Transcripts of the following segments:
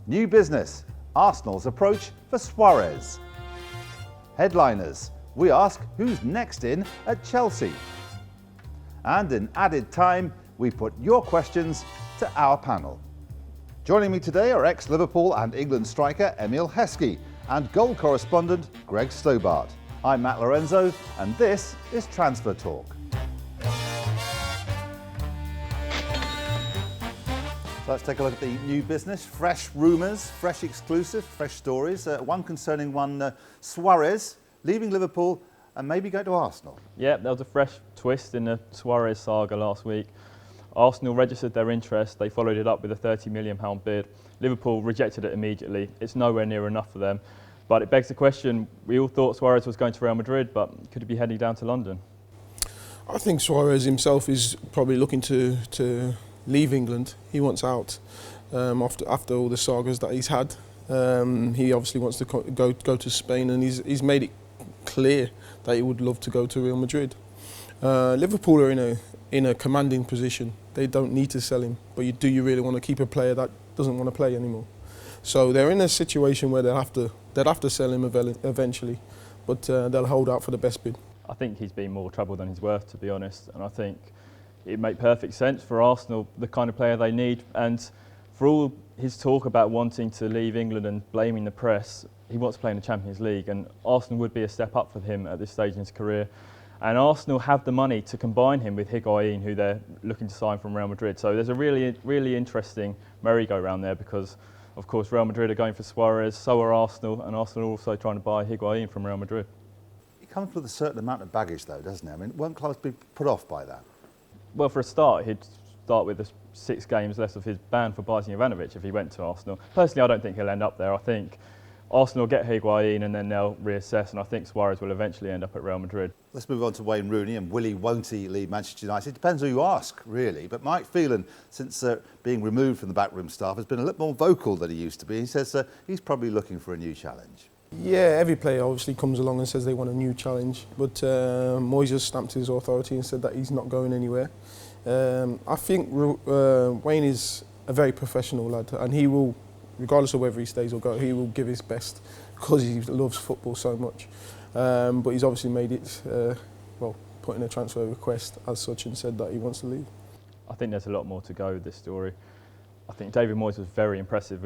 New business, Arsenal's approach for Suarez. Headliners, we ask who's next in at Chelsea. And in added time, we put your questions to our panel. Joining me today are ex-Liverpool and England striker Emile HESKEY and goal correspondent Greg Stobart. I'm Matt Lorenzo and this is Transfer Talk. So let's take a look at the new business. Fresh rumours, fresh exclusive, fresh stories. One concerning Suarez leaving Liverpool and maybe going to Arsenal. Yeah, there was a fresh twist in the Suarez saga last week. Arsenal registered their interest. They followed it up with a £30 million bid. Liverpool rejected it immediately. It's nowhere near enough for them. But it begs the question, we all thought Suarez was going to Real Madrid, but could he be heading down to London? I think Suarez himself is probably looking to leave England. He wants out after all the sagas that he's had. He obviously wants to go to Spain, and he's made it clear that he would love to go to Real Madrid. Liverpool are in a commanding position. They don't need to sell him, but do you really want to keep a player that doesn't want to play anymore? So they're in a situation where they'll have to sell him eventually, but they'll hold out for the best bid. I think he's been more trouble than he's worth, to be honest, and I think it makes perfect sense for Arsenal, the kind of player they need. And for all his talk about wanting to leave England and blaming the press, he wants to play in the Champions League, and Arsenal would be a step up for him at this stage in his career. And Arsenal have the money to combine him with Higuain, who they're looking to sign from Real Madrid. So there's a really interesting merry-go-round there, because of course Real Madrid are going for Suarez, so are Arsenal, and Arsenal are also trying to buy Higuain from Real Madrid. He comes with a certain amount of baggage though, doesn't he? I mean, won't clubs be put off by that? Well, for a start, he'd start with the 6 games less of his ban for biting Ivanovic if he went to Arsenal. Personally, I don't think he'll end up there. I think Arsenal get Higuain and then they'll reassess, and I think Suarez will eventually end up at Real Madrid. Let's move on to Wayne Rooney, and will he, won't he leave Manchester United? Depends who you ask, really. But Mike Phelan, since being removed from the backroom staff, has been a little more vocal than he used to be. He says he's probably looking for a new challenge. Yeah, every player obviously comes along and says they want a new challenge, but Moyes has stamped his authority and said that he's not going anywhere. I think Wayne is a very professional lad, and he will, regardless of whether he stays or go, he will give his best because he loves football so much. But he's obviously made it, put in a transfer request as such and said that he wants to leave. I think there's a lot more to go with this story. I think David Moyes was very impressive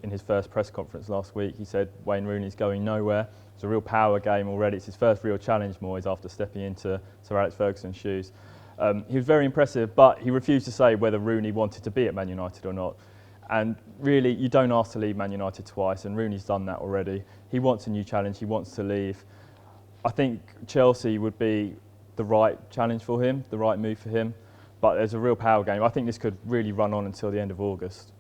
in his first press conference last week. He said Wayne Rooney's going nowhere. It's a real power game already. It's his first real challenge, Moyes, after stepping into Sir Alex Ferguson's shoes. He was very impressive, but he refused to say whether Rooney wanted to be at Man United or not. And really, you don't ask to leave Man United twice, and Rooney's done that already. He wants a new challenge, he wants to leave. I think Chelsea would be the right challenge for him, the right move for him, but there's a real power game. I think this could really run on until the end of August.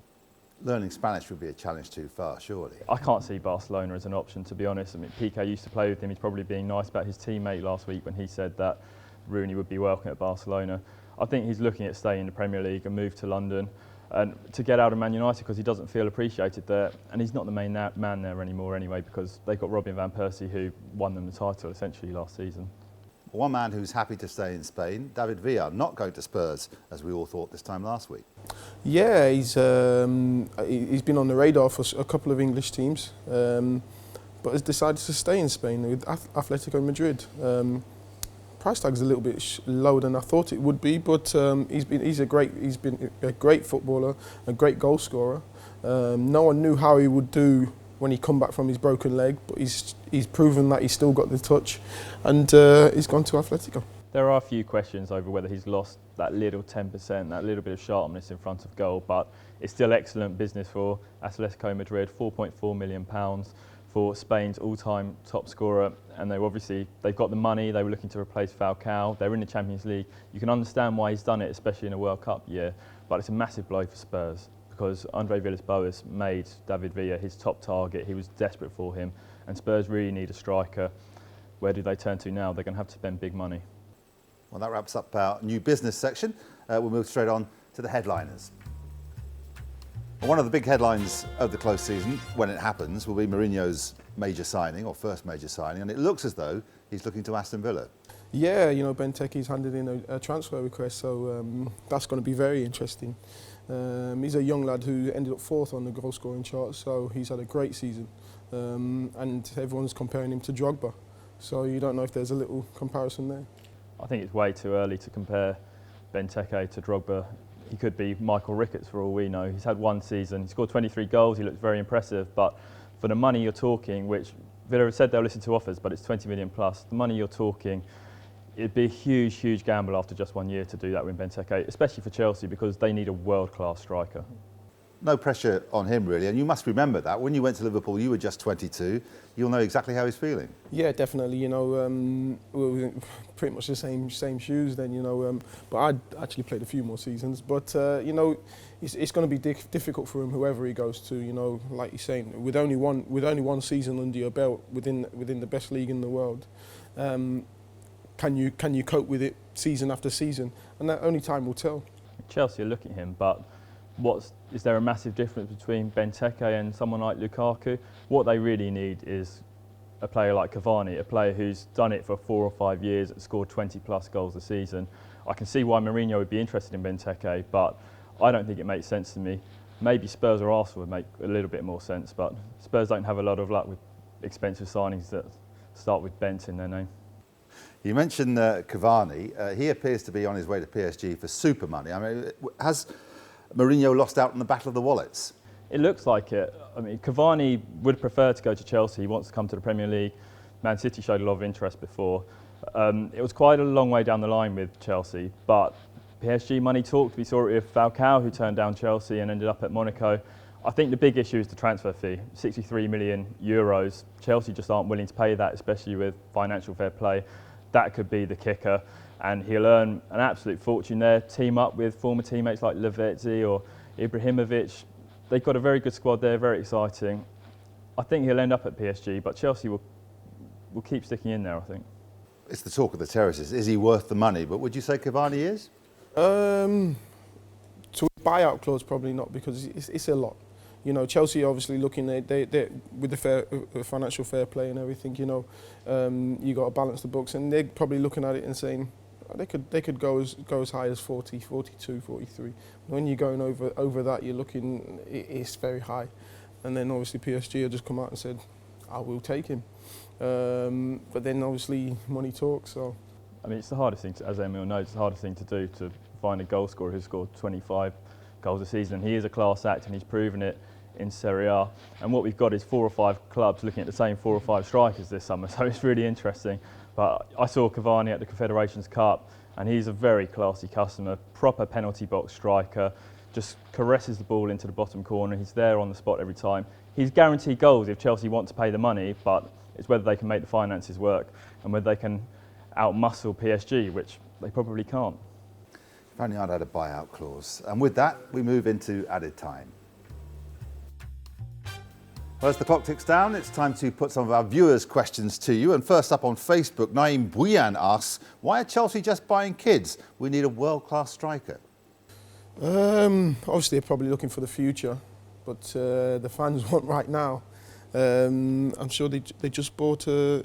Learning Spanish would be a challenge too far, surely. I can't see Barcelona as an option, to be honest. I mean, Piqué used to play with him. He's probably being nice about his teammate last week when he said that Rooney would be welcome at Barcelona. I think he's looking at staying in the Premier League and move to London and to get out of Man United because he doesn't feel appreciated there, and he's not the main man there anymore anyway, because they've got Robin van Persie, who won them the title essentially last season. One man who's happy to stay in Spain, David Villa, not going to Spurs as we all thought this time last week. Yeah, he's been on the radar for a couple of English teams, but has decided to stay in Spain with Atletico Madrid. Price tag's a little bit lower than I thought it would be, but he's been a great footballer, a great goal scorer. No one knew how he would do when he come back from his broken leg, but he's proven that he's still got the touch, and he's gone to Atletico. There are a few questions over whether he's lost that little 10%, that little bit of sharpness in front of goal, but it's still excellent business for Atletico Madrid, £4.4 million for Spain's all-time top scorer, and they've got the money. They were looking to replace Falcao. They're in the Champions League. You can understand why he's done it, especially in a World Cup year, but it's a massive blow for Spurs because Andre Villas-Boas made David Villa his top target. He was desperate for him, and Spurs really need a striker. Where do they turn to now? They're going to have to spend big money. Well, that wraps up our new business section. We'll move straight on to the headliners. One of the big headlines of the close season, when it happens, will be Mourinho's major signing, or first major signing, and it looks as though he's looking to Aston Villa. Yeah, Benteke's handed in a transfer request, so that's going to be very interesting. He's a young lad who ended up 4th on the goal scoring chart, so he's had a great season. And everyone's comparing him to Drogba, so you don't know if there's a little comparison there. I think it's way too early to compare Benteke to Drogba. He could be Michael Ricketts for all we know. He's had one season, he scored 23 goals, he looks very impressive, but for the money you're talking, which Villa have said they'll listen to offers, but it's 20 million plus, the money you're talking, it'd be a huge, huge gamble after just 1 year to do that with Benteke, especially for Chelsea, because they need a world-class striker. No pressure on him, really, and you must remember that. When you went to Liverpool, you were just 22. You'll know exactly how he's feeling. Yeah, definitely. You know, we were pretty much the same shoes then. You know, but I'd actually played a few more seasons. But you know, it's going to be difficult for him, whoever he goes to. You know, like you're saying, with only one season under your belt within the best league in the world, can you cope with it season after season? And that only time will tell. Chelsea are looking at him, but is there a massive difference between Benteke and someone like Lukaku? What they really need is a player like Cavani, a player who's done it for 4 or 5 years, scored 20 plus goals a season. I can see why Mourinho would be interested in Benteke, but I don't think it makes sense to me. Maybe Spurs or Arsenal would make a little bit more sense, but Spurs don't have a lot of luck with expensive signings that start with Bent in their name. You mentioned Cavani. He appears to be on his way to PSG for super money. I mean, has Mourinho lost out in the battle of the wallets? It looks like it. I mean, Cavani would prefer to go to Chelsea. He wants to come to the Premier League. Man City showed a lot of interest before. It was quite a long way down the line with Chelsea, but PSG money talked. We saw it with Falcao, who turned down Chelsea and ended up at Monaco. I think the big issue is the transfer fee, 63 million euros. Chelsea just aren't willing to pay that, especially with financial fair play. That could be the kicker, and he'll earn an absolute fortune there. Team up with former teammates like Lavezzi or Ibrahimovic. They've got a very good squad there, very exciting. I think he'll end up at PSG, but Chelsea will keep sticking in there, I think. It's the talk of the terraces. Is he worth the money? But would you say Cavani is? To buyout clause, probably not, because it's a lot. You know, Chelsea obviously looking at they with the financial fair play and everything. You know, you got to balance the books, and they're probably looking at it and saying they could go as high as 40, 42, 43. When you're going over that, you're looking, it's very high. And then obviously PSG have just come out and said, I will take him. But then obviously money talks. So I mean, it's the hardest thing, as Emil knows, it's the hardest thing to do, to find a goal scorer who scored 25 goals a season. He is a class act, and he's proven it in Serie A. And what we've got is 4 or 5 clubs looking at the same 4 or 5 strikers this summer, so it's really interesting. But I saw Cavani at the Confederations Cup, and he's a very classy customer, proper penalty box striker, just caresses the ball into the bottom corner. He's there on the spot every time. He's guaranteed goals if Chelsea want to pay the money, but it's whether they can make the finances work and whether they can outmuscle PSG, which they probably can't. If only I'd had a buyout clause. And with that, we move into added time. Well, as the clock ticks down, it's time to put some of our viewers' questions to you. And first up on Facebook, Naeem Bouyan asks, why are Chelsea just buying kids? We need a world-class striker. Obviously, they're probably looking for the future, but the fans want right now. I'm sure they just bought Van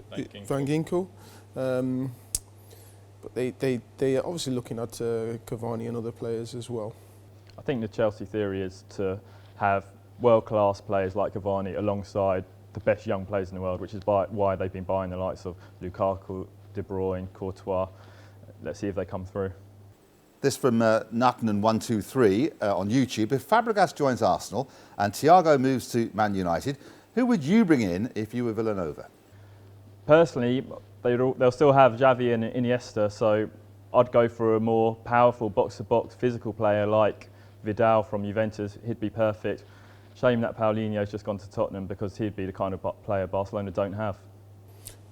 Ginkel. But they are obviously looking at Cavani and other players as well. I think the Chelsea theory is to have world-class players like Cavani alongside the best young players in the world, which is why they've been buying the likes of Lukaku, De Bruyne, Courtois. Let's see if they come through. This from Nathanan123 on YouTube. If Fabregas joins Arsenal and Thiago moves to Man United, who would you bring in if you were Villanova? Personally, they'll still have Xavi and Iniesta, so I'd go for a more powerful box-to-box physical player like Vidal from Juventus. He'd be perfect. Shame that Paulinho's just gone to Tottenham, because he'd be the kind of player Barcelona don't have.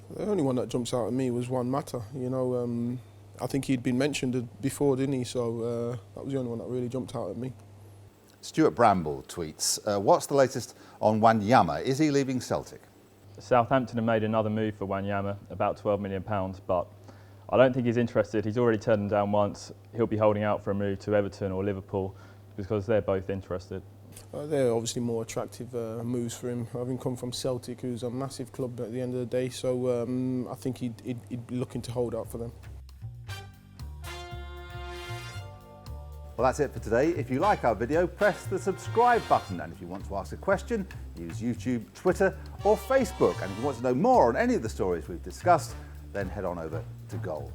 The only one that jumps out at me was Juan Mata. You know, I think he'd been mentioned before, didn't he? So that was the only one that really jumped out at me. Stuart Bramble tweets, what's the latest on Wanyama? Is he leaving Celtic? Southampton have made another move for Wanyama, about £12 million, but I don't think he's interested. He's already turned them down once. He'll be holding out for a move to Everton or Liverpool because they're both interested. They're obviously more attractive moves for him, having come from Celtic, who's a massive club at the end of the day. So I think he'd be looking to hold out for them. Well, that's it for today. If you like our video, press the subscribe button. And if you want to ask a question, use YouTube, Twitter or Facebook. And if you want to know more on any of the stories we've discussed, then head on over to Goal.